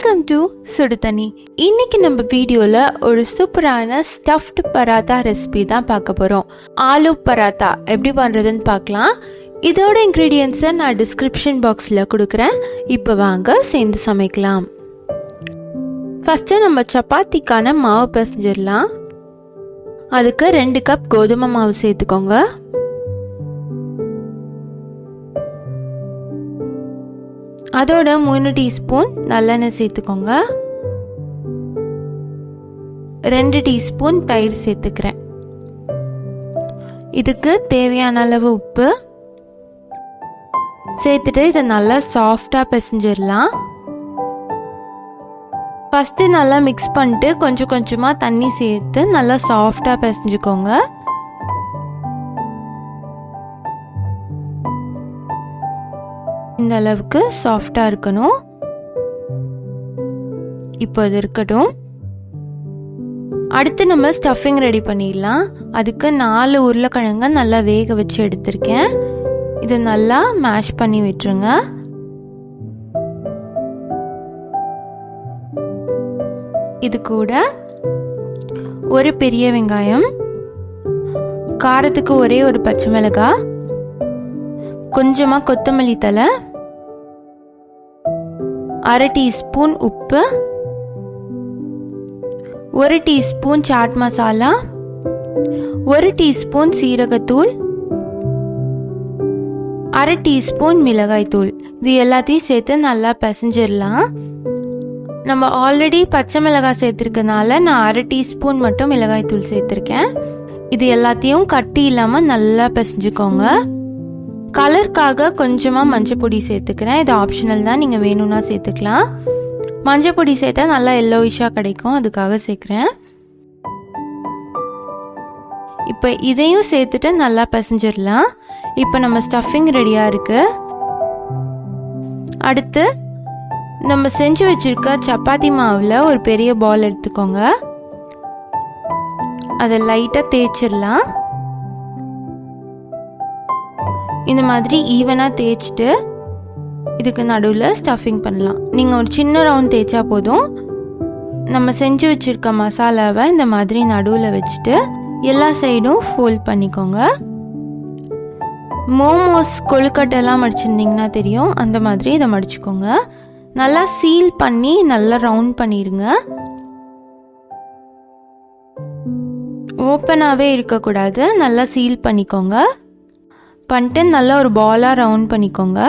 Welcome to சுடு தண்ணி. இன்னைக்கு நம்ம வீடியோல ஒரு சூப்பரான ஸ்டஃப்டு பராத்தா ரெசிபி தான் பார்க்க போறோம். ஆலு பராத்தா எப்படி பண்றதுன்னு பார்க்கலாம். இதோட இன்கிரீடியன்ஸை நான் டிஸ்கிரிப்ஷன் பாக்ஸில் கொடுக்குறேன். இப்போ வாங்க சேர்ந்து சமைக்கலாம். ஃபஸ்ட்டு நம்ம சப்பாத்திக்கான மாவு பிசைஞ்சிடலாம். அதுக்கு 2 கப் கோதுமை மாவு சேர்த்துக்கோங்க. அதோட 3 டீஸ்பூன் நல்லெண்ணெய் சேர்த்துக்கோங்க. 2 டீஸ்பூன் தயிர் சேர்த்துக்கிறேன். இதுக்கு தேவையான அளவு உப்பு சேர்த்துட்டு இதை நல்லா சாஃப்டாக பிசைஞ்சிடலாம். ஃபஸ்ட்டு நல்லா மிக்ஸ் பண்ணிட்டு கொஞ்சம் கொஞ்சமாக தண்ணி சேர்த்து நல்லா சாஃப்டாக பிசைஞ்சுக்கோங்க. இந்த அளவுக்கு சாஃப்டாக இருக்கணும். இப்போ இது இருக்கட்டும். அடுத்து நம்ம ஸ்டஃபிங் ரெடி பண்ணிடலாம். அதுக்கு 4 உருளைக்கிழங்க நல்லா வேக வச்சு எடுத்திருக்கேன். இதை நல்லா மேஷ் பண்ணி விட்டுருங்க. இது கூட ஒரு பெரிய வெங்காயம், காரத்துக்கு ஒரே ஒரு பச்சை மிளகாய், கொஞ்சமாக கொத்தமல்லி தழை, 1/2 டீஸ்பூன் உப்பு, 1 டீஸ்பூன் சாட் மசாலா, 1 டீஸ்பூன் சீரகத்தூள், 1/2 டீஸ்பூன் மிளகாய் தூள். இது எல்லாத்தையும் சேர்த்து நல்லா பிசைஞ்சிடலாம். நம்ம ஆல்ரெடி பச்சை மிளகாய் சேர்த்துருக்கனால நான் 1/2 டீஸ்பூன் மட்டும் மிளகாய் தூள் சேர்த்துருக்கேன். இது எல்லாத்தையும் கட்டி இல்லாமல் நல்லா பிசைஞ்சுக்கோங்க. கலருக்காக கொஞ்சமாக மஞ்சள் பொடி சேர்த்துக்கிறேன். இது ஆப்ஷனல் தான், நீங்கள் வேணும்னா சேர்த்துக்கலாம். மஞ்சள் பொடி சேர்த்தா நல்லா எல்லோயிஷாக கிடைக்கும், அதுக்காக சேர்க்குறேன். இப்போ இதையும் சேர்த்துட்டு நல்லா பிசைஞ்சிடலாம். இப்போ நம்ம ஸ்டஃபிங் ரெடியாக இருக்கு. அடுத்து நம்ம செஞ்சு வச்சிருக்க சப்பாத்தி மாவில் ஒரு பெரிய பால் எடுத்துக்கோங்க. அதை லைட்டாக தேய்ச்சிடலாம். இந்த மாதிரி ஈவனாக தேய்ச்சிட்டு இதுக்கு நடுவில் ஸ்டஃபிங் பண்ணலாம். நீங்கள் ஒரு சின்ன ரவுண்ட் தேய்ச்சா போதும். நம்ம செஞ்சு வச்சுருக்க மசாலாவை இந்த மாதிரி நடுவில் வச்சுட்டு எல்லா சைடும் ஃபோல்ட் பண்ணிக்கோங்க. மோமோஸ் கொழுக்கட்டெல்லாம் மடிச்சிருந்தீங்கன்னா தெரியும், அந்த மாதிரி இதை மடிச்சுக்கோங்க. நல்லா சீல் பண்ணி நல்லா ரவுண்ட் பண்ணிடுங்க. ஓப்பனாகவே இருக்கக்கூடாது, நல்லா சீல் பண்ணிக்கோங்க. பண்ணிட்டு நல்லா ஒரு பாலாக ரவுண்ட் பண்ணிக்கோங்க.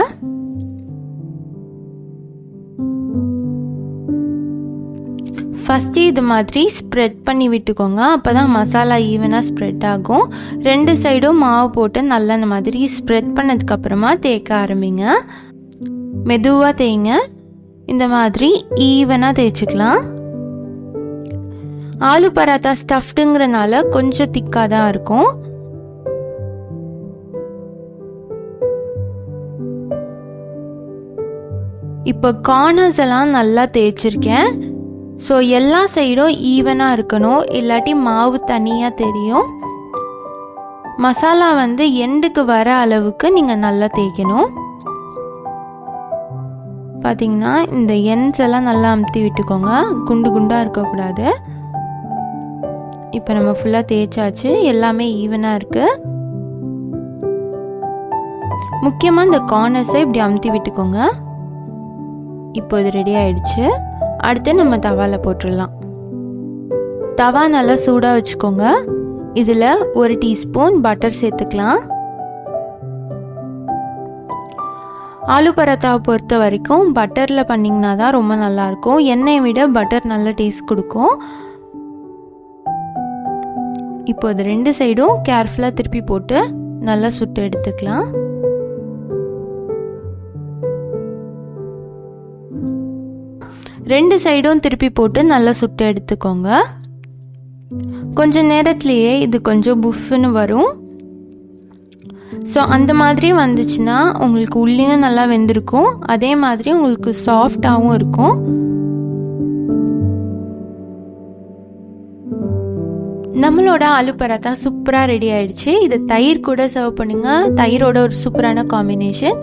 ஃபஸ்ட்டு இது மாதிரி ஸ்ப்ரெட் பண்ணி விட்டுக்கோங்க. அப்போ தான் மசாலா ஈவனாக ஸ்ப்ரெட் ஆகும். 2 சைடும் மாவு போட்டு நல்லா இந்த மாதிரி ஸ்ப்ரெட் பண்ணதுக்கப்புறமா தேய்க்க ஆரம்பிங்க. மெதுவாக தேய்ங்க. இந்த மாதிரி ஈவனாக தேய்ச்சிக்கலாம். ஆலு பராத்தா ஸ்டஃப்டுங்கிறனால கொஞ்சம் திக்காக தான் இருக்கும். இப்போ கார்னர்ஸ் எல்லாம் நல்லா தேய்ச்சிருக்கேன். ஸோ எல்லா சைடும் ஈவனாக இருக்கணும், இல்லாட்டி மாவு தனியாக தெரியும். மசாலா எண்டுக்கு வர அளவுக்கு நீங்கள் நல்லா தேய்க்கணும். பார்த்தீங்கன்னா இந்த எண்ட்ஸ் எல்லாம் நல்லா அமுத்தி விட்டுக்கோங்க, குண்டு குண்டாக இருக்கக்கூடாது. இப்போ நம்ம ஃபுல்லாக தேய்ச்சாச்சு, எல்லாமே ஈவனாக இருக்குது. முக்கியமாக இந்த கார்னர்ஸை இப்படி அமுத்தி விட்டுக்கோங்க. இப்போ இது ரெடி ஆயிடுச்சு. அடுத்து நம்ம தவாவில் போட்டுடலாம். தவா நல்லா சூடாக வச்சுக்கோங்க. இதில் 1 டீஸ்பூன் பட்டர் சேர்த்துக்கலாம். ஆலு பராத்தாவை பொறுத்த வரைக்கும் பட்டரில் பண்ணிங்கன்னா தான் ரொம்ப நல்லாயிருக்கும். எண்ணெயை விட பட்டர் நல்ல டேஸ்ட் கொடுக்கும். இப்போ இது 2 சைடும் கேர்ஃபுல்லாக திருப்பி போட்டு நல்லா சுட்டு எடுத்துக்கலாம். ரெண்டு சைடும் திருப்பி போட்டு நல்லா சுட்டு எடுத்துக்கோங்க. கொஞ்சம் நேரத்துலேயே இது கொஞ்சம் புஃப்னு வரும். ஸோ அந்த மாதிரி வந்துச்சுன்னா உங்களுக்கு உள்ளேயும் நல்லா வெந்திருக்கும், அதே மாதிரி உங்களுக்கு சாஃப்டாகவும் இருக்கும். நம்மளோட ஆலு பராத்தா சூப்பராக ரெடி ஆயிடுச்சு. இதை தயிர் கூட சர்வ் பண்ணுங்க. தயிரோட ஒரு சூப்பரான காம்பினேஷன்.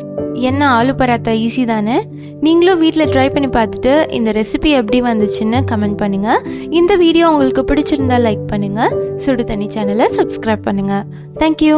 என்ன ஆலு பராத்தா ஈஸி தானே? நீங்களும் வீட்டில் ட்ரை பண்ணி பார்த்துட்டு இந்த ரெசிபி எப்படி வந்துச்சுன்னு கமெண்ட் பண்ணுங்கள். இந்த வீடியோ உங்களுக்கு பிடிச்சிருந்தா லைக் பண்ணுங்கள். சுடு தண்ணி சேனலை சப்ஸ்கிரைப் பண்ணுங்கள். தேங்க்யூ.